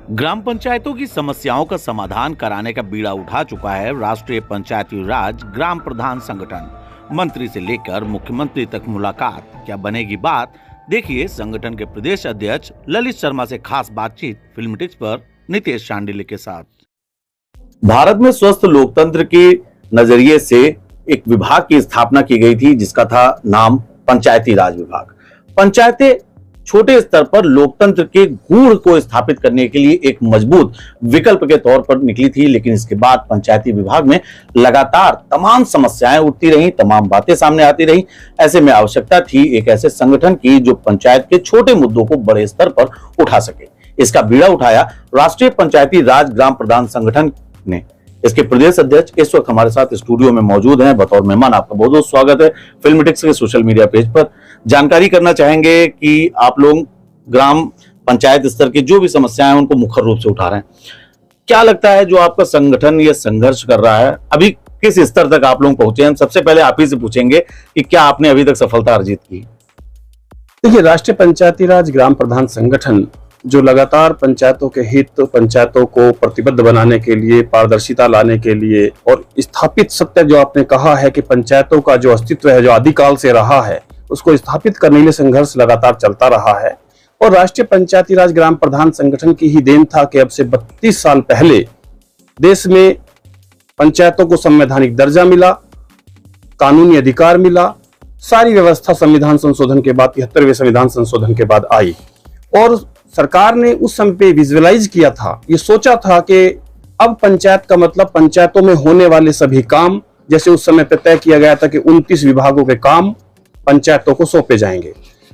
ग्राम पंचायतों की समस्याओं का समाधान कराने का बीड़ा उठा चुका है राष्ट्रीय पंचायती राज ग्राम प्रधान संगठन। मंत्री से लेकर मुख्यमंत्री तक मुलाकात, क्या बनेगी बात? देखिए संगठन के प्रदेश अध्यक्ष ललित शर्मा से खास बातचीत फिल्मटिक्स पर नितेश शांडिल्य के साथ। भारत में स्वस्थ लोकतंत्र के नजरिए से एक विभाग की स्थापना की गई थी जिसका था नाम पंचायती राज विभाग। पंचायतें छोटे स्तर पर लोकतंत्र के गूढ़ को स्थापित करने के लिए एक मजबूत विकल्प के तौर पर निकली थी, लेकिन इसके बाद पंचायती विभाग में लगातार तमाम समस्याएं उठती रहीं, तमाम बातें सामने आती रहीं। ऐसे में आवश्यकता थी एक ऐसे संगठन की जो पंचायत के छोटे मुद्दों को बड़े स्तर पर उठा सके। इसका बीड़ा उठाया राष्ट्रीय पंचायती राज ग्राम प्रधान संगठन ने। इसके प्रदेश अध्यक्ष इस वक्त हमारे साथ स्टूडियो में मौजूद हैं। बतौर मेहमान आपका बहुत बहुत स्वागत है फिल्मटिक्स के सोशल मीडिया पेज पर। जानकारी करना चाहेंगे कि आप लोग ग्राम पंचायत स्तर की जो भी समस्याएं हैं उनको मुख्य रूप से उठा रहे हैं। क्या लगता है जो आपका संगठन ये संघर्ष कर रहा है, अभी किस स्तर तक आप लोग पहुंचे हैं? सबसे पहले आप ही से पूछेंगे कि क्या आपने अभी तक सफलता अर्जित की? देखिए, राष्ट्रीय पंचायती राज ग्राम प्रधान संगठन जो लगातार पंचायतों के हित, पंचायतों को प्रतिबद्ध बनाने के लिए, पारदर्शिता लाने के लिए और स्थापित सत्य जो आपने कहा है कि पंचायतों का जो अस्तित्व है, जो आदिकाल से रहा है, उसको स्थापित करने के लिए संघर्ष लगातार चलता रहा है। और राष्ट्रीय पंचायती राज ग्राम प्रधान संगठन की ही देन था कि अब से 32 साल पहले देश में पंचायतों को संवैधानिक दर्जा मिला, कानूनी अधिकार मिला। सारी व्यवस्था संविधान संशोधन के बाद, 73वें संविधान संशोधन के बाद आई और सरकार ने उस समय पे विजुअलाइज किया था, ये सोचा था कि अब पंचायत का मतलब पंचायतों में होने वाले सभी काम, जैसे उस समय पे तय किया गया था कि 29 विभागों के काम पंचायतों को सौंपे जाएंगे।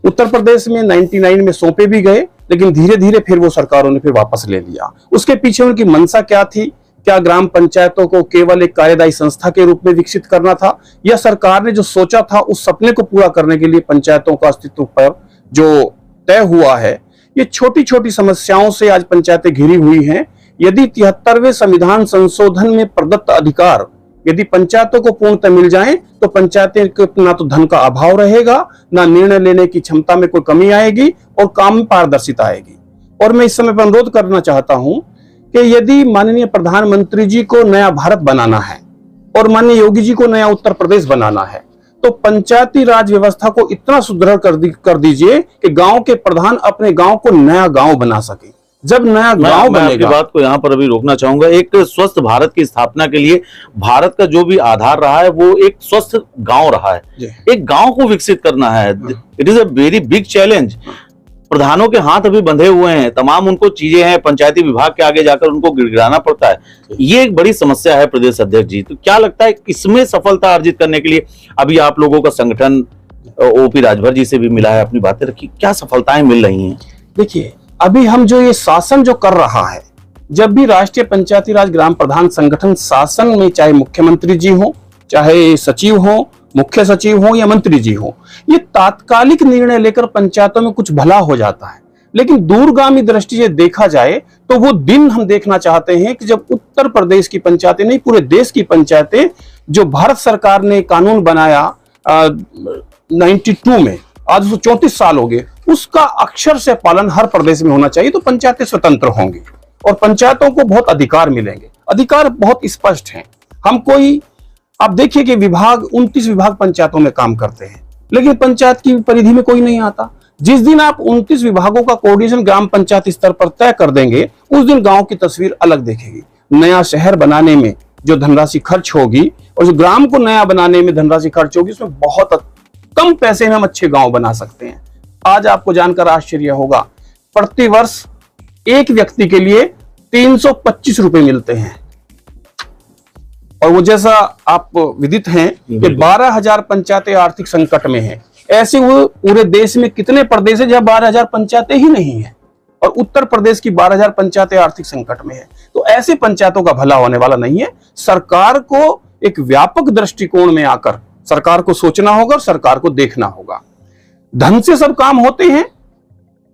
उत्तर प्रदेश में 99 में सौंपे भी गए, लेकिन धीरे धीरे फिर वो सरकारों ने फिर वापस ले लिया। उसके पीछे उनकी मंशा क्या थी? क्या ग्राम पंचायतों को केवल एक कार्यदायी संस्था के रूप में विकसित करना था, या सरकार ने जो सोचा था उस सपने को पूरा करने के लिए पंचायतों का अस्तित्व पर जो तय हुआ है? ये छोटी छोटी समस्याओं से आज पंचायतें घिरी हुई हैं। यदि 73वें संविधान संशोधन में प्रदत्त अधिकार यदि पंचायतों को पूर्णतः मिल जाएं, तो पंचायतें को ना तो धन का अभाव रहेगा, ना निर्णय लेने की क्षमता में कोई कमी आएगी और काम में पारदर्शिता आएगी। और मैं इस समय पर अनुरोध करना चाहता हूं कि यदि माननीय प्रधानमंत्री जी को नया भारत बनाना है और माननीय योगी जी को नया उत्तर प्रदेश बनाना है, तो पंचायती राज व्यवस्था को इतना सुदृढ़ कर दीजिए कि गांव के प्रधान अपने गांव को नया गांव बना सके। जब नया गांव बनेगा, आपकी बात को यहाँ पर अभी रोकना चाहूंगा। एक स्वस्थ भारत की स्थापना के लिए भारत का जो भी आधार रहा है वो एक स्वस्थ गांव रहा है। एक गांव को विकसित करना है, it is a very big challenge. प्रधानों के हाथ अभी बंधे हुए हैं, तमाम उनको चीजें हैं, पंचायती विभाग के आगे जाकर उनको गिड़गिड़ाना पड़ता है। ये एक बड़ी समस्या है प्रदेश अध्यक्ष जी। तो क्या लगता है इसमें सफलता अर्जित करने के लिए अभी आप लोगों का संगठन ओपी राजभर जी से भी मिला है, अपनी बातें रखी, क्या सफलताएं मिल रही हैं? देखिए, अभी हम जो ये शासन जो कर रहा है, जब भी राष्ट्रीय पंचायती राज ग्राम प्रधान संगठन शासन में, चाहे मुख्यमंत्री जी हो, चाहे सचिव हो, मुख्य सचिव हो या मंत्री जी हो, ये तात्कालिक निर्णय लेकर पंचायतों में कुछ भला हो जाता है। लेकिन दूरगामी दृष्टि से देखा जाए तो वो दिन हम देखना चाहते हैं कि जब उत्तर प्रदेश की पंचायतें नहीं, पूरे देश की पंचायतें, जो भारत सरकार ने कानून बनाया 92 में, आज 34 साल हो गए, उसका अक्षर से पालन हर प्रदेश में होना चाहिए, तो पंचायतें स्वतंत्र होंगी और पंचायतों को बहुत अधिकार मिलेंगे। अधिकार बहुत स्पष्ट हैं। हम कोई, आप देखिए कि विभाग 29 विभाग पंचायतों में काम करते हैं, लेकिन पंचायत की परिधि में कोई नहीं आता। जिस दिन आप 29 विभागों का कोऑर्डिनेशन ग्राम पंचायत स्तर पर तय कर देंगे, उस दिन गांव की तस्वीर अलग देखेगी। नया शहर बनाने में जो धनराशि खर्च होगी और जो ग्राम को नया बनाने में धनराशि खर्च होगी, उसमें बहुत कम पैसे में हम अच्छे गांव बना सकते हैं। आज आपको जानकर आश्चर्य होगा, प्रति वर्ष एक व्यक्ति के लिए 325 रुपए मिलते हैं। और वो, जैसा आप विदित हैं कि 12,000 पंचायतें आर्थिक संकट में हैं। ऐसे वो पूरे देश में कितने प्रदेश है जहां 12,000 पंचायतें ही नहीं है, और उत्तर प्रदेश की 12,000 पंचायतें आर्थिक संकट में है। तो ऐसे पंचायतों का भला होने वाला नहीं है। सरकार को एक व्यापक दृष्टिकोण में आकर सरकार को सोचना होगा और सरकार को देखना होगा। धन से सब काम होते हैं,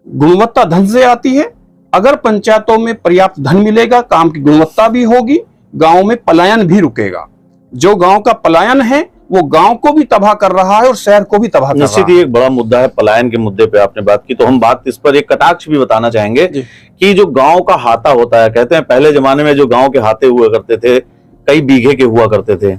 गुणवत्ता धन से आती है। अगर पंचायतों में पर्याप्त धन मिलेगा, काम की गुणवत्ता भी होगी, गांव में पलायन भी रुकेगा। जो गांव का पलायन है वो गांव को भी तबाह कर रहा है और शहर को भी तबाह कर रहा है। निश्चित ही एक बड़ा मुद्दा है, पलायन के मुद्दे पे आपने बात की, तो हम बात इस पर एक कटाक्ष भी बताना चाहेंगे कि जो गांव का हाथा होता है, कहते हैं पहले जमाने में जो गांव के हाथे हुआ करते थे कई बीघे के हुआ करते थे,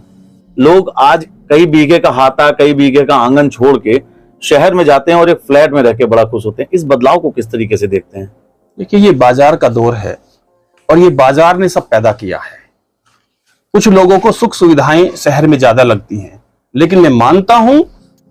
लोग आज कई बीघे का हाथा, कई बीघे का आंगन छोड़ के शहर में जाते हैं और एक फ्लैट में रह के बड़ा खुश होते हैं। इस बदलाव को किस तरीके से देखते हैं? देखिए, ये बाजार का दौर है और ये बाजार ने सब पैदा किया है। कुछ लोगों को सुख सुविधाएं शहर में ज्यादा लगती हैं, लेकिन मैं मानता हूं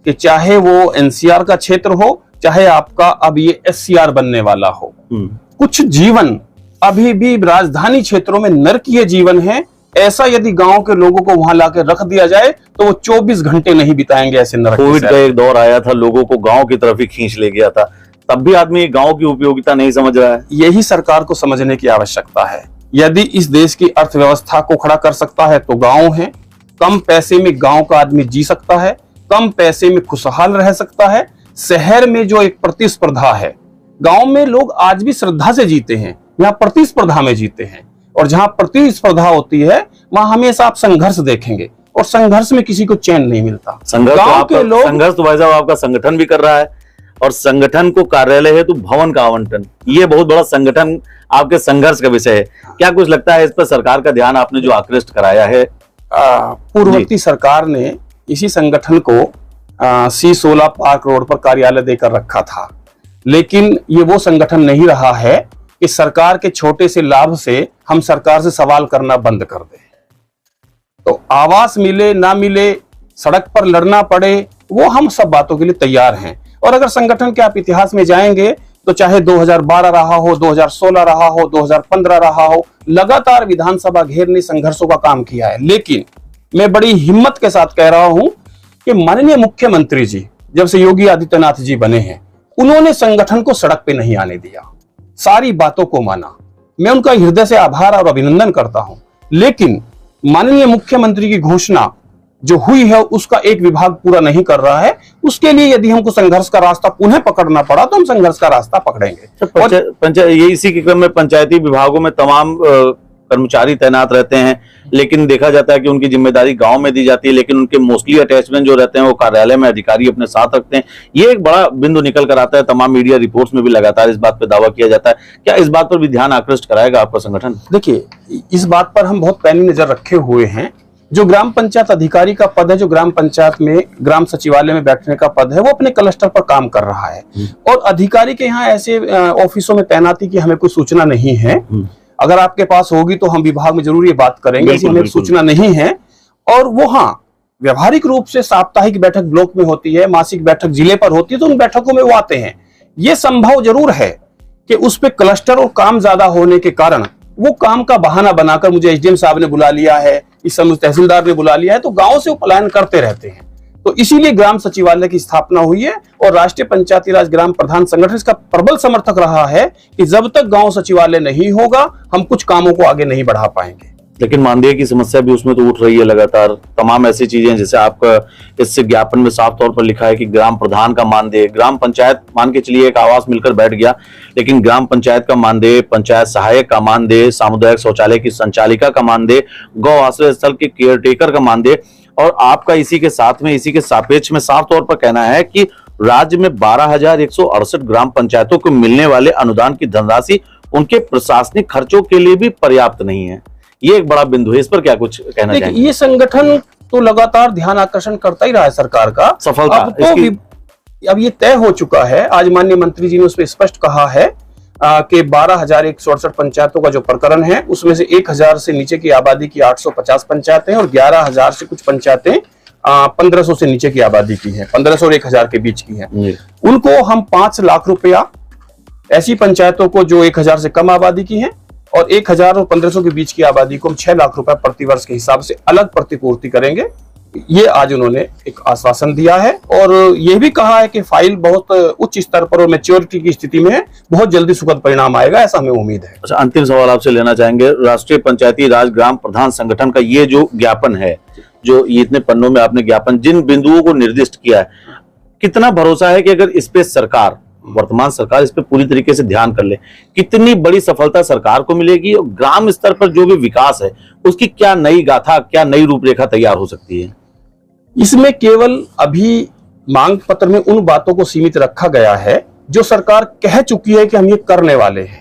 कि चाहे वो एनसीआर का क्षेत्र हो, चाहे आपका अब ये एससीआर बनने वाला हो, कुछ जीवन अभी भी राजधानी क्षेत्रों में नरकीय जीवन है। ऐसा यदि गांव के लोगों को वहां लाके रख दिया जाए तो वो 24 घंटे नहीं बिताएंगे ऐसे नरक। कोविड का एक दौर आया था, लोगों को गांव की तरफ ही खींच ले गया था, तब भी आदमी गांव की उपयोगिता नहीं समझ रहा है। यही सरकार को समझने की आवश्यकता है। यदि इस देश की अर्थव्यवस्था को खड़ा कर सकता है तो गांव है। कम पैसे में गांव का आदमी जी सकता है, कम पैसे में खुशहाल रह सकता है। शहर में जो एक प्रतिस्पर्धा है, गांव में लोग आज भी श्रद्धा से जीते हैं, यहाँ प्रतिस्पर्धा में जीते हैं। और जहां प्रतिस्पर्धा होती है वहां हमेशा आप संघर्ष देखेंगे और संघर्ष में किसी को चैन नहीं मिलता। गांव के लोग संघर्ष तो भाई साहब आपका संगठन भी कर रहा है, और संगठन को कार्यालय है तो भवन का आवंटन, ये बहुत बड़ा संगठन आपके संघर्ष का विषय है। क्या कुछ लगता है इस पर सरकार का ध्यान आपने जो आकृष्ट कराया है? पूर्ववर्ती सरकार ने इसी संगठन को C16 पार्क रोड पर कार्यालय देकर रखा था, लेकिन ये वो संगठन नहीं रहा है कि सरकार के छोटे से लाभ से हम सरकार से सवाल करना बंद कर दें। तो आवास मिले ना मिले, सड़क पर लड़ना पड़े, वो हम सब बातों के लिए तैयार हैं। और अगर संगठन के आप इतिहास में जाएंगे तो चाहे 2012 रहा हो, 2016 रहा हो, 2015 रहा हो, लगातार विधानसभा घेरने संघर्षों का काम किया है। लेकिन मैं बड़ी हिम्मत के साथ कह रहा हूं कि माननीय मुख्यमंत्री जी जब से योगी आदित्यनाथ जी बने हैं, उन्होंने संगठन को सड़क पे नहीं आने दिया, सारी बातों को माना। मैं उनका हृदय से आभार और अभिनंदन करता हूं। लेकिन माननीय मुख्यमंत्री की घोषणा जो हुई है उसका एक विभाग पूरा नहीं कर रहा है। उसके लिए यदि हमको संघर्ष का रास्ता पुनः पकड़ना पड़ा तो हम संघर्ष का रास्ता पकड़ेंगे। ये इसी के क्रम में पंचायती विभागों में तमाम कर्मचारी तैनात रहते हैं, लेकिन देखा जाता है कि उनकी जिम्मेदारी गांव में दी जाती है, लेकिन उनके मोस्टली अटैचमेंट जो रहते हैं वो कार्यालय में अधिकारी अपने साथ रखते हैं। ये एक बड़ा बिंदु निकल कर आता है, तमाम मीडिया रिपोर्ट्स में भी लगातार इस बात पर दावा किया जाता है। क्या इस बात पर भी ध्यान आकृष्ट कराएगा आपका संगठन? देखिए, इस बात पर हम बहुत पैनी नजर रखे हुए हैं। जो ग्राम पंचायत अधिकारी का पद है, जो ग्राम पंचायत में ग्राम सचिवालय में बैठने का पद है, वो अपने क्लस्टर पर काम कर रहा है। और अधिकारी के यहाँ ऐसे ऑफिसों में तैनाती की हमें कोई सूचना नहीं है। अगर आपके पास होगी तो हम विभाग में जरूर ये बात करेंगे कि हमें सूचना नहीं है। और वो हाँ, व्यवहारिक रूप से साप्ताहिक बैठक ब्लॉक में होती है, मासिक बैठक जिले पर होती है, तो उन बैठकों में वो आते हैं। ये संभव जरूर है कि उस पे क्लस्टर और काम ज्यादा होने के कारण वो काम का बहाना बनाकर मुझे एसडीएम साहब ने बुला लिया है, इस समय तहसीलदार ने बुला लिया है, तो गांव से वो पलायन करते रहते हैं। तो इसीलिए ग्राम सचिवालय की स्थापना हुई है और राष्ट्रीय पंचायती राज ग्राम प्रधान संगठन इसका प्रबल समर्थक रहा है कि जब तक गांव सचिवालय नहीं होगा हम कुछ कामों को आगे नहीं बढ़ा पाएंगे। लेकिन मानदेय की समस्या भी उसमें तो उठ रही है लगातार, तमाम ऐसी चीजें जैसे आपका इससे ज्ञापन में साफ तौर पर लिखा है कि ग्राम प्रधान का मानदेय, ग्राम पंचायत मान के चलिए एक आवास मिलकर बैठ गया, लेकिन ग्राम पंचायत का मानदेय, पंचायत सहायक का मानदेय, सामुदायिक शौचालय की संचालिका का मानदेय, गौ आश्रय स्थल के केयरटेकर का मानदेय, और आपका इसी के साथ में, इसी के सापेक्ष में साफ तौर पर कहना है कि राज्य में 12,168 ग्राम पंचायतों को मिलने वाले अनुदान की धनराशि उनके प्रशासनिक खर्चों के लिए भी पर्याप्त नहीं है। ये एक बड़ा बिंदु है, इस पर क्या कुछ कहना चाहेंगे? ये संगठन तो लगातार ध्यान आकर्षण करता ही रहा है सरकार का, सफलता अब ये तय हो चुका है। आज माननीय मंत्री जी ने उस पर स्पष्ट कहा है कि 12,168 पंचायतों का जो प्रकरण है उसमें से 1,000 से नीचे की आबादी की 850 पंचायतें और 11,000 से कुछ पंचायतें 1,500 से नीचे की आबादी की है, 1,500 और 1,000 के बीच की है। उनको हम 5 लाख रुपया, ऐसी पंचायतों को जो 1,000 से कम आबादी की है और 1,000 और 1,500 के बीच की आबादी को हम 6 लाख रुपए प्रतिवर्ष के हिसाब से अलग प्रतिपूर्ति करेंगे। ये आज उन्होंने एक आश्वासन दिया है और ये भी कहा है कि फाइल बहुत उच्च स्तर पर और मैच्योरिटी की स्थिति में है, बहुत जल्दी सुखद परिणाम आएगा, ऐसा हमें उम्मीद है। अच्छा, अंतिम सवाल आपसे लेना चाहेंगे, राष्ट्रीय पंचायती राज ग्राम प्रधान संगठन का ये जो ज्ञापन है, जो ये इतने पन्नों में आपने ज्ञापन जिन बिंदुओं को निर्दिष्ट किया है, कितना भरोसा है कि अगर इस पे सरकार, वर्तमान सरकार इस पे पूरी तरीके से ध्यान कर ले, कितनी बड़ी सफलता सरकार को मिलेगी और ग्राम स्तर पर जो भी विकास है उसकी क्या नई गाथा, क्या नई रूपरेखा तैयार हो सकती है? इसमें केवल अभी मांग पत्र में उन बातों को सीमित रखा गया है जो सरकार कह चुकी है कि हम ये करने वाले हैं।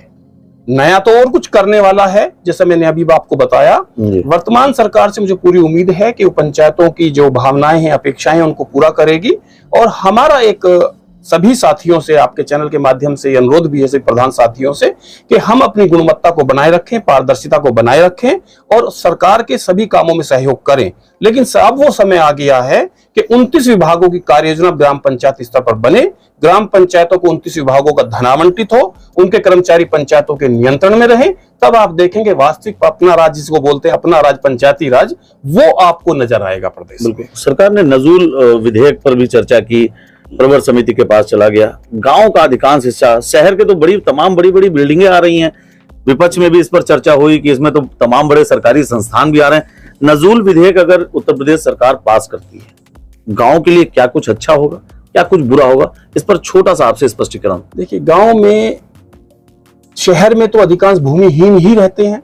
नया तो और कुछ करने वाला है, जैसा मैंने अभी आपको बताया। वर्तमान सरकार से मुझे पूरी उम्मीद है कि वो पंचायतों की जो भावनाएं हैं, अपेक्षाएं हैं, उनको पूरा करेगी। और हमारा एक सभी साथियों से, आपके चैनल के माध्यम से अनुरोध भी है सभी प्रधान साथियों से कि हम अपनी गुणवत्ता को बनाए रखें, पारदर्शिता को बनाए रखें और सरकार के सभी कामों में सहयोग करें। लेकिन अब वो समय आ गया है कि 29 विभागों की कार्य योजना ग्राम पंचायत स्तर पर बने, ग्राम पंचायतों को 29 विभागों का धन आवंटित हो, उनके कर्मचारी पंचायतों के नियंत्रण में रहे, तब आप देखेंगे वास्तविक अपना राज जिसको बोलते हैं, अपना राज, पंचायती राज, वो आपको नजर आएगा प्रदेश में। सरकार ने नजूल विधेयक पर भी चर्चा की, प्रवर समिति के पास चला गया। गांव का अधिकांश हिस्सा, शहर के तो तमाम बड़ी बड़ी बिल्डिंगें आ रही हैं, विपक्ष में भी इस पर चर्चा हुई कि इसमें तो तमाम बड़े सरकारी संस्थान भी आ रहे हैं। नजूल विधेयक अगर उत्तर प्रदेश सरकार पास करती है, गांव के लिए क्या कुछ अच्छा होगा, क्या कुछ बुरा होगा, इस पर छोटा सा आपसे स्पष्टीकरण। देखिए, गांव में, शहर में तो अधिकांश भूमिहीन ही रहते हैं,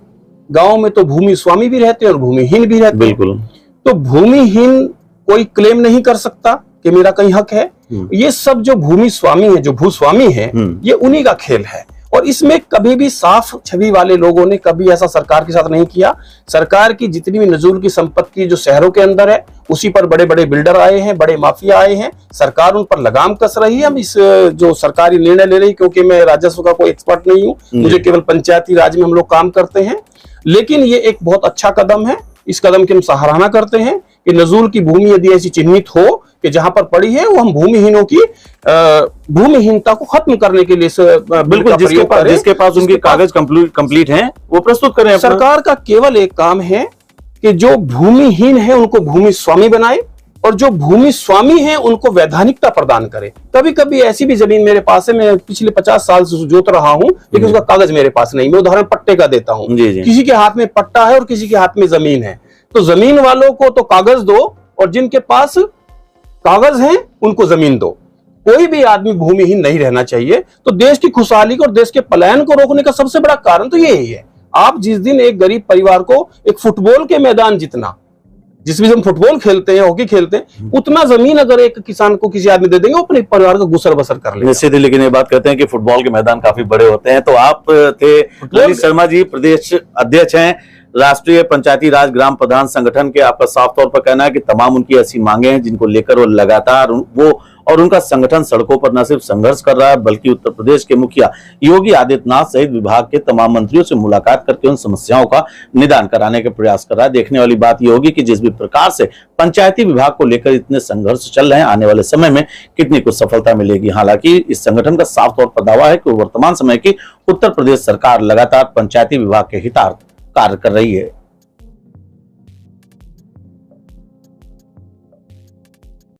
गांव में तो भूमि स्वामी भी रहते हैं और भूमिहीन भी रहते हैं। बिल्कुल। तो भूमिहीन कोई क्लेम नहीं कर सकता कि मेरा कहीं हक है। ये सब जो भूमि स्वामी है, जो भूस्वामी है, ये उन्हीं का खेल है। और इसमें कभी भी साफ छवि वाले लोगों ने कभी ऐसा सरकार के साथ नहीं किया। सरकार की जितनी भी नजूल की संपत्ति जो शहरों के अंदर है, उसी पर बड़े बड़े बिल्डर आए हैं, बड़े माफिया आए हैं, सरकार उन पर लगाम कस रही है। हम इस जो सरकारी निर्णय ले रही, क्योंकि मैं राजस्व का कोई एक्सपर्ट नहीं हूं, मुझे केवल पंचायती राज में हम लोग काम करते हैं, लेकिन ये एक बहुत अच्छा कदम है। इस कदम की हम सराहना करते हैं कि नजूल की भूमि यदि ऐसी चिन्हित हो कि जहां पर पड़ी है, वो हम भूमिहीनों की भूमिहीनता को खत्म करने के लिए बिल्कुल जिसके पास उनके कागज कंप्लीट हैं, वो प्रस्तुत करें। सरकार का केवल एक काम है कि जो भूमिहीन है उनको भूमि स्वामी बनाए और जो भूमि स्वामी है उनको वैधानिकता प्रदान करे। कभी कभी ऐसी भी जमीन मेरे पास है, मैं पिछले 50 साल से जोत रहा हूं, लेकिन उसका कागज मेरे पास नहीं। मैं उदाहरण पट्टे का देता हूं। किसी के हाथ में पट्टा है और किसी के हाथ में जमीन है, तो जमीन वालों को तो कागज दो और जिनके पास कागज हैं उनको जमीन दो। कोई भी आदमी भूमिहीन नहीं रहना चाहिए। तो देश की खुशहाली को और देश के पलायन को रोकने का सबसे बड़ा कारण तो यही है। आप जिस दिन एक गरीब परिवार को एक फुटबॉल के मैदान जितना, जिसमें हम फुटबॉल खेलते हैं, हॉकी खेलते हैं, उतना जमीन अगर एक किसान को किसी आदमी दे देंगे, वो अपने परिवार का गुसर बसर कर लेंगे। निश्चित ही, लेकिन ये बात कहते हैं कि फुटबॉल के मैदान काफी बड़े होते हैं। तो आप थे ललित शर्मा जी, प्रदेश अध्यक्ष हैं राष्ट्रीय पंचायती राज ग्राम प्रधान संगठन के। आपका साफ तौर पर कहना है कि तमाम उनकी ऐसी मांगे हैं जिनको लेकर वो लगातार उनका संगठन सड़कों पर न सिर्फ संघर्ष कर रहा है, बल्कि उत्तर प्रदेश के मुखिया योगी आदित्यनाथ सहित विभाग के तमाम मंत्रियों से मुलाकात करके उन समस्याओं का निदान कराने के प्रयास कर रहा है। देखने वाली बात यह होगी कि जिस भी प्रकार से पंचायती विभाग को लेकर इतने संघर्ष चल रहे हैं, आने वाले समय में कितनी कुछ सफलता मिलेगी। हालांकि इस संगठन का साफ तौर पर दावा है कि वर्तमान समय की उत्तर प्रदेश सरकार लगातार पंचायती विभाग के हितार्थ कार्य कर रही है।